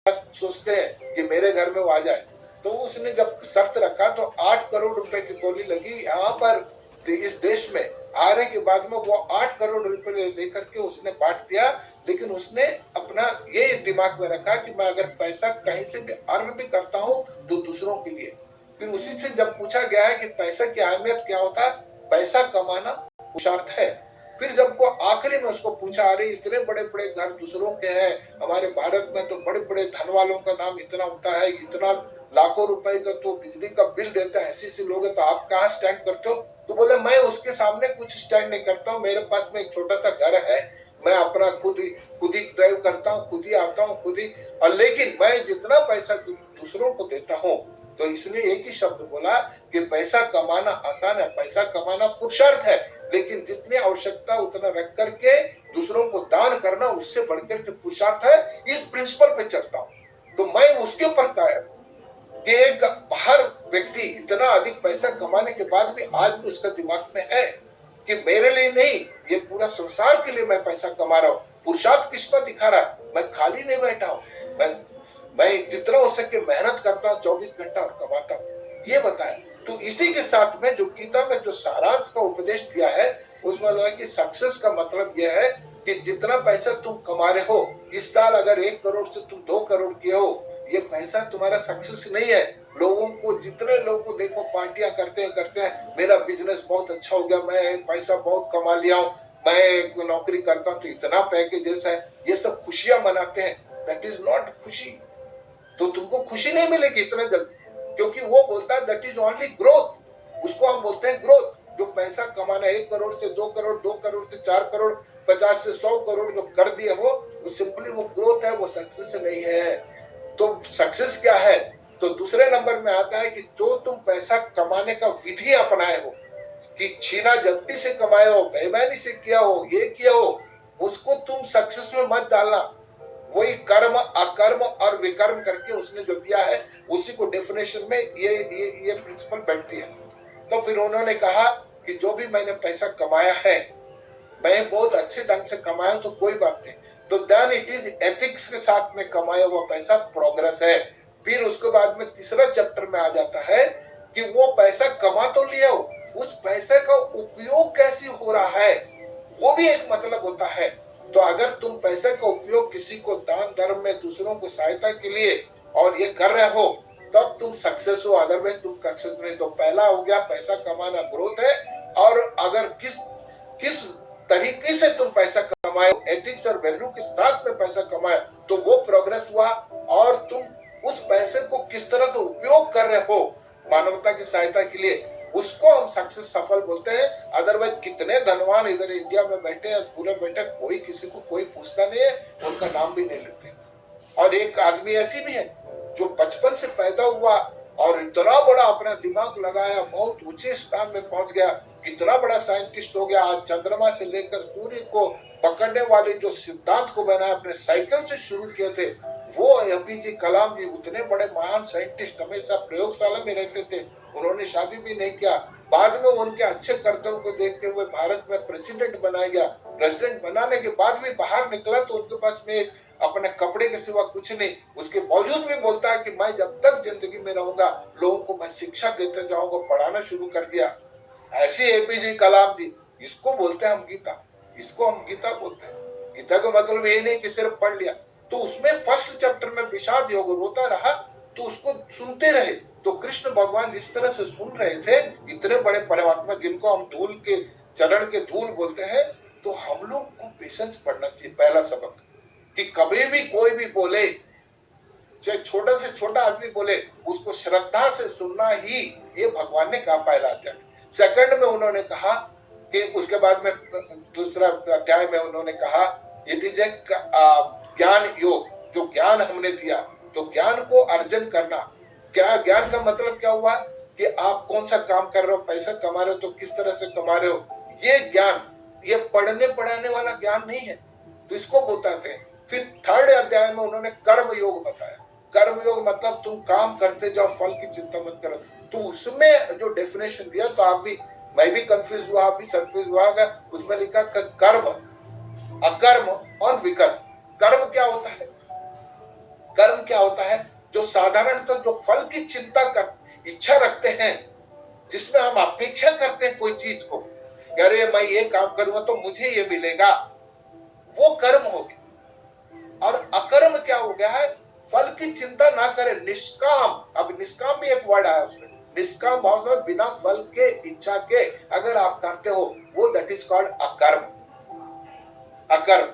सोचते हैं कि मेरे घर में वो आ जाए। तो उसने जब शर्त रखा तो 8 करोड़ रुपए की बोली लगी। यहाँ पर इस देश में आने के बाद में वो 8 करोड़ रुपए लेकर के उसने बांट दिया। लेकिन उसने अपना ये दिमाग में रखा कि मैं अगर पैसा कहीं से भी अर्न भी करता हूँ तो दूसरों के लिए। फिर उसी से जब पूछा गया है कि पैसा की अहमियत क्या होता है, पैसा कमाना पुरुषार्थ है। फिर जब वो आखिरी में उसको पूछा, अरे इतने बड़े बड़े घर दूसरों के हैं, हमारे भारत में तो बड़े बड़े धन वालों का नाम इतना होता है, इतना लाखों रुपए का तो बिजली का बिल देता है, ऐसे लोग हैं, तो आप कहाँ स्टैंड करते हो? तो बोले मैं उसके सामने कुछ स्टैंड नहीं करता हूँ, मेरे पास में एक छोटा सा घर है, मैं अपना खुद ही ड्राइव करता हूँ, खुद ही आता हूँ, खुद ही, और लेकिन मैं जितना पैसा दूसरों को देता हूँ। तो इसने एक ही शब्द बोला कि पैसा कमाना आसान है, पैसा कमाना पुरुषार्थ है, लेकिन जितनी आवश्यकता उतना रख करके दूसरों को दान करना उससे बढ़कर के पुरुषार्थ है। इस प्रिंसिपल पे चलता हूँ। तो मैं उसके ऊपर कायर कि एक बाहर व्यक्ति इतना अधिक पैसा कमाने के बाद भी आज भी उसका दिमाग में है कि मेरे लिए नहीं, ये पूरा संसार के लिए मैं पैसा कमा रहा हूँ। पुरुषार्थ किस पर दिखा रहा है? मैं खाली नहीं बैठा हूँ, मैं जितना हो सके मेहनत करता हूँ 24 घंटा और कमाता हूँ, ये बताया। तो इसी के साथ में जो गीता में जो सारांश का उपदेश दिया है उसमें लगा कि सक्सेस का मतलब यह है कि जितना पैसा तुम कमा रहे हो, इस साल अगर 1 करोड़ से तुम 2 करोड़ किए हो, ये पैसा तुम्हारा सक्सेस नहीं है। लोगों को, जितने लोगों को देखो पार्टियां करते हैं, मेरा बिजनेस बहुत अच्छा हो गया, मैं पैसा बहुत कमा लिया हूँ, मैं नौकरी करता हूँ तो इतना पैकेज है, ये सब खुशियां मनाते हैं। दैट इज नॉट खुशी। तो तुमको खुशी नहीं मिलेगी इतना जल्दी, क्योंकि वो बोलता है दैट इज ओनली ग्रोथ। उसको हम बोलते हैं ग्रोथ। जो पैसा कमाना 1 करोड़ से 2 करोड़, 2 करोड़ से 4 करोड़, 50 से 100 करोड़ जो कर दिए वो सिंपली वो ग्रोथ है, वो सक्सेस नहीं है। तो सक्सेस क्या है? तो दूसरे नंबर में आता है कि जो तुम पैसा कमाने का विधि अपनाए हो, कि छीना झपटी से कमाए हो, बेईमानी से किया हो, ये किया हो, उसको तुम सक्सेस में मत डालना। वही कर्म, अकर्म और विकर्म करके उसने जो दिया है उसी को डेफिनेशन में ये प्रिंसिपल बैठती है। तो फिर उन्होंने कहा कि जो भी मैंने पैसा कमाया है, मैं बहुत अच्छे ढंग से कमाया तो कोई बात नहीं, तो देन इट इज एथिक्स के साथ में कमाया हुआ पैसा प्रोग्रेस है। फिर उसके बाद में तीसरा चैप्टर में आ जाता है कि वो पैसा कमा तो लिया हो, उस पैसे का उपयोग कैसे हो रहा है, वो भी एक मतलब होता है। तो अगर तुम पैसे का उपयोग किसी को दान धर्म में, दूसरों को सहायता के लिए और ये कर रहे हो, तब तुम सक्सेस हो, अदरवाइज तुम सक्सेस नहीं। तो पहला हो गया पैसा कमाना ग्रोथ है, और अगर किस तरीके से तुम पैसा कमाए, एथिक्स और वैल्यू के साथ में पैसा कमाए, तो वो प्रोग्रेस हुआ। और तुम उस पैसे को किस तरह से उपयोग कर रहे हो मानवता की सहायता के लिए, उसको हम सक्सेस, सफल बोलते हैं। अदरवाइज कितने धनवान इधर इंडिया में बैठे हैं, पूरे बैठे, कोई किसी को कोई पूछता नहीं है, उनका नाम भी नहीं लेते। और एक आदमी ऐसी भी है जो बचपन से पैदा हुआ और इतना बड़ा अपना दिमाग लगाया, बहुत ऊंचे स्थान में पहुंच गया, इतना बड़ा साइंटिस्ट हो गया, आज चंद्रमा से लेकर सूर्य को पकड़ने वाले जो सिद्धांत को बनाया, अपने साइकिल से शुरू किए थे, वो एपीजे कलाम जी उतने बड़े महान साइंटिस्ट, हमेशा प्रयोगशाला में रहते थे, उन्होंने शादी भी नहीं किया। बाद में उनके अच्छे कर्तव्यों को देखते हुए भारत में प्रेसिडेंट बनाया गया। प्रेसिडेंट बनाने के बाद भी बाहर निकला तो उनके पास में अपने कपड़े के सिवा कुछ नहीं, उसके बावजूद भी बोलता है कि मैं जब तक जिंदगी में रहूंगा लोगों को मैं शिक्षा देते जाऊंगा, पढ़ाना शुरू कर दिया। ऐसे एपीजे कलाम जी, इसको बोलते हैं हम गीता, इसको हम गीता बोलते हैं। गीता का मतलब ये नहीं कि सिर्फ पढ़ लिया। तो उसमें फर्स्ट चैप्टर में विषाद योग रोता रहा, तो उसको सुनते रहे। तो कृष्ण भगवान जिस तरह से सुन रहे थे, इतने बड़े परमात्मा जिनको हम धूल के चरण के धूल बोलते हैं, तो हम लोग को पेशेंस पढ़ना चाहिए। पहला सबक कि कभी भी कोई भी बोले, चाहे छोटा से छोटा आदमी बोले, उसको श्रद्धा से सुनना ही, ये भगवान ने कहा पहला अध्याय। सेकंड में उन्होंने कहा कि उसके बाद में दूसरा अध्याय में उन्होंने कहा इट इज ए ज्ञान योग, जो ज्ञान हमने दिया, तो ज्ञान को अर्जन करना। क्या ज्ञान का मतलब क्या हुआ कि आप कौन सा काम कर रहे हो, पैसा कमा रहे हो तो किस तरह से कमा रहे हो, ये ज्ञान, ये पढ़ने पढ़ाने वाला ज्ञान नहीं है, तो इसको बताते हैं। फिर थर्ड अध्याय में उन्होंने कर्म योग बताया। कर्म योग मतलब तुम काम करते जाओ, फल की चिंता मत करो। तो उसमें जो डेफिनेशन दिया, तो आप भी, मैं भी कंफ्यूज हुआ, आप भी कंफ्यूज हुआ, उसमें लिखा कर्म, अकर्म और विकर्म। कर्म क्या होता है? कर्म क्या होता है, जो साधारणतः जो फल की चिंता कर इच्छा रखते हैं, जिसमें हम अपेक्षा करते हैं कोई चीज को, अरे मैं ये काम करूंगा तो मुझे ये मिलेगा, वो कर्म हो गया। और अकर्म क्या हो गया है, फल की चिंता ना करे, निष्काम। अब निष्काम भी एक वर्ड आया उसमें, निष्काम भाव में बिना फल के इच्छा के अगर आप करते हो, वो दैट इज कॉल्ड अकर्म। अकर्म।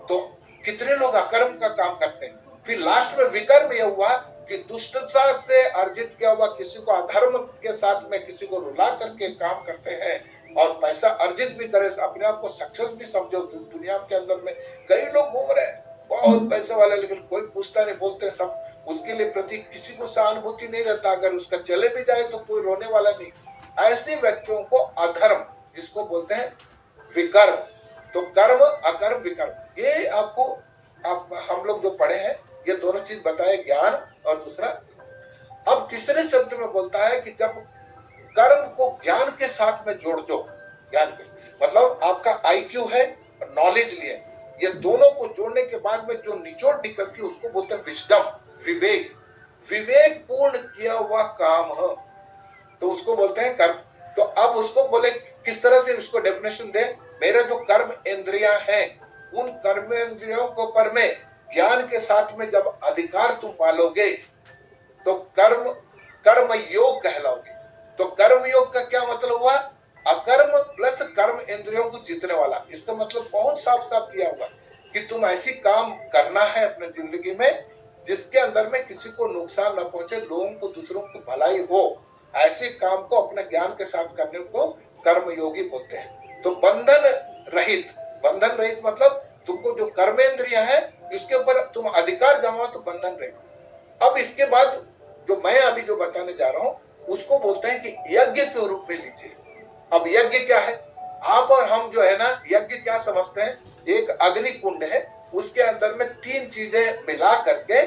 तो कितने लोग अकर्म का काम करते हैं। फिर लास्ट में विकर्म यह हुआ कि दुष्टता से अर्जित किया हुआ, किसी को अधर्म के साथ में किसी को रुला करके काम करते हैं और पैसा अर्जित भी करे, अपने आप को सक्सेस भी समझो। दुनिया के अंदर में कई लोग घूम रहे हैं बहुत पैसे वाले, लेकिन कोई पूछता नहीं, बोलते सब, उसके लिए प्रति किसी को सहानुभूति नहीं रहता, अगर उसका चले भी जाए तो कोई रोने वाला नहीं। ऐसे व्यक्तियों को अधर्म, जिसको बोलते हैं विकर्म। तो कर्म, अकर्म, विकर्म, ये आपको हम लोग जो पढ़े हैं ये दोनों चीज बताए, ज्ञान और दूसरा। अब तीसरे शब्द में बोलता है कि जब कर्म को ज्ञान के साथ में जोड़ दो, ज्ञान के मतलब आपका आईक्यू है और नॉलेज लिए, ये दोनों को जोड़ने के बाद में जो निचोड़ निकलती है उसको बोलते हैं विजडम, विवेक। विवेक पूर्ण किया हुआ काम है तो उसको बोलते हैं कर्म। तो अब उसको बोले किस तरह से उसको डेफिनेशन दे, मेरा जो कर्म इंद्रियां हैं, उन कर्म इंद्रियों को पर में ज्ञान के साथ में जब अधिकार तुम पालोगे तो कर्म योग कहलाओगे। तो कर्म योग का क्या मतलब हुआ, अकर्म प्लस कर्म इंद्रियों को जीतने वाला। इसका मतलब बहुत साफ साफ किया हुआ कि तुम ऐसी काम करना है अपने जिंदगी में जिसके अंदर में किसी को नुकसान न पहुंचे, लोगों को, दूसरों को भलाई हो, ऐसे काम को अपने ज्ञान के साथ करने को कर्म योगी बोलते हैं। तो बंधन रहित मतलब तुमको जो कर्मेंद्रियां है उसके ऊपर तुम अधिकार जमाओ तो बंधन रहित। अब इसके बाद जो मैं अभी जो बताने जा रहा हूं उसको बोलते हैं कि यज्ञ के रूप में लीजिए। अब यज्ञ क्या है, आप और हम जो है ना, यज्ञ क्या समझते हैं, एक अग्नि कुंड है, उसके अंदर में 3 चीजें मिला करके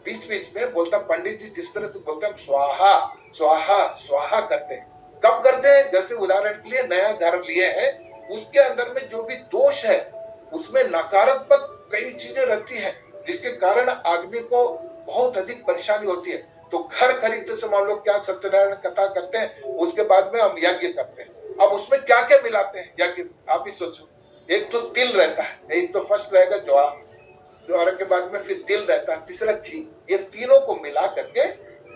बीच बीच में बोलता पंडित जी जिस तरह से बोलते हैं स्वाहा स्वाहा स्वाहा करते हैं। कब करते हैं, जैसे उदाहरण के लिए नया घर लिए हैं, उसके अंदर में जो भी दोष है उसमें नकारात्मक कई चीजें रहती हैं जिसके कारण आदमी को बहुत अधिक परेशानी होती है। तो घर खरीदते समय हम लोग क्या सत्यनारायण कथा करते हैं, उसके बाद में हम यज्ञ करते हैं। अब उसमें क्या क्या मिलाते हैं यज्ञ, आप ही सोचो। एक तो तिल रहता है, एक तो फर्स्ट रहेगा ज्वार के बाद में फिर तिल रहता है, तीसरा घी। ये तीनों को मिला करके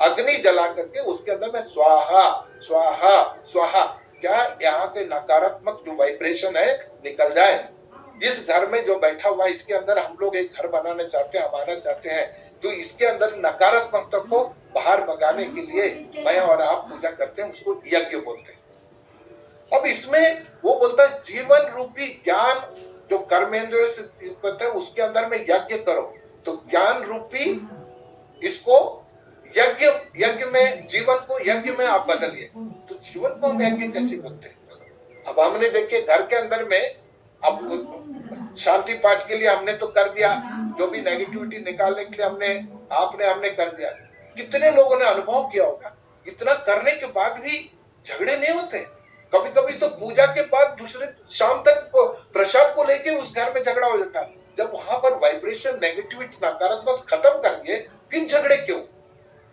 अग्नि जला करके उसके अंदर में स्वाहा स्वाहा स्वाहा, क्या यहाँ के नकारात्मक जो वाइब्रेशन है निकल जाए। इस घर में जो बैठा हुआ इसके अंदर हम लोग एक घर बनाना चाहते हैं, हमारा चाहते हैं, तो इसके अंदर नकारात्मकता को बाहर भगाने के लिए मैं और आप पूजा करते हैं, उसको यज्ञ बोलते हैं। अब इसमें वो बोलता है जीवन रूपी ज्ञान जो कर्मेंद्रियों से उत्पन्न है उसके अंदर में यज्ञ करो। तो ज्ञान रूपी इसको यज्ञ में, जीवन को यज्ञ में आप बदलिए। तो जीवन को हम यज्ञ कैसे बोलते हैं। अब हमने देखिए घर के अंदर में अब शांति पाठ के लिए हमने तो कर दिया, जो भी नेगेटिविटी निकालने के लिए हमने कर दिया। कितने लोगों ने अनुभव किया होगा, इतना करने के बाद भी झगड़े नहीं होते। कभी कभी तो पूजा के बाद दूसरे शाम तक प्रसाद को लेके उस घर में झगड़ा हो जाता है। जब वहां पर वाइब्रेशन, नेगेटिविटी, नकारात्मक खत्म कर दिए, फिर झगड़े क्यों।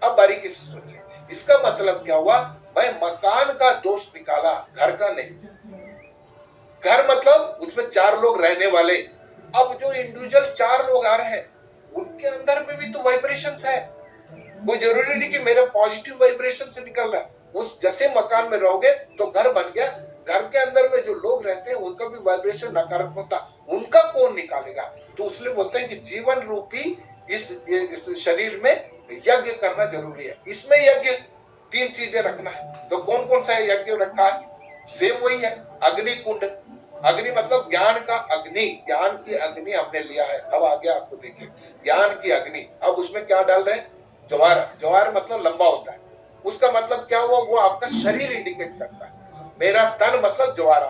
अब बारीकी से सोचिए, इसका मतलब क्या हुआ, मैं मकान का दोष निकाला, घर का नहीं। घर मतलब उसमें 4 लोग रहने वाले। अब जो इंडिविजुअल 4 लोग आ रहे हैं उनके अंदर में भी तो वाइब्रेशंस है। कोई जरूरी नहीं कि मेरा पॉजिटिव वाइब्रेशन से निकल रहा है। उस जैसे मकान में रहोगे तो घर बन गया, घर के अंदर में जो लोग रहते हैं उनका भी वाइब्रेशन नकारात्मकता, उनका कौन निकालेगा। तो उसलिए बोलते हैं कि जीवन रूपी इस शरीर में यज्ञ करना जरूरी है। इसमें यज्ञ 3 चीजें रखना है। तो कौन कौन सा यज्ञ रखा है, सेम वही है, अग्नि कुंड। अग्नि मतलब ज्ञान का अग्नि, ज्ञान की अग्नि हमने लिया है। अब आगे आपको देखिए, ज्ञान की अग्नि। अब उसमें क्या डाल रहे हैं, ज्वार मतलब लंबा होता है, उसका मतलब क्या हुआ, वो आपका शरीर इंडिकेट करता है। मेरा तन मतलब ज्वारा।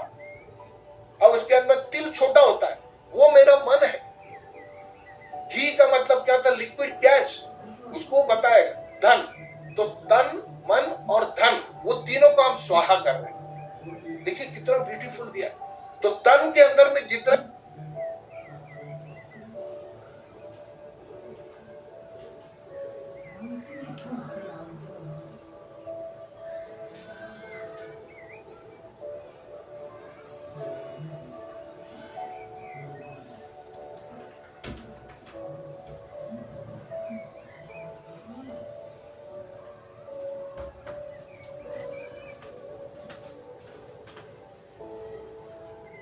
अब उसके अंदर तिल छोटा होता है, वो मेरा मन है। घी का मतलब क्या था, लिक्विड कैश, उसको बताएगा धन। तो तन, मन और धन, वो तीनों को हम स्वाहा कर रहे हैं। देखिए कितना ब्यूटीफुल दिया। तो तन के अंदर में जितना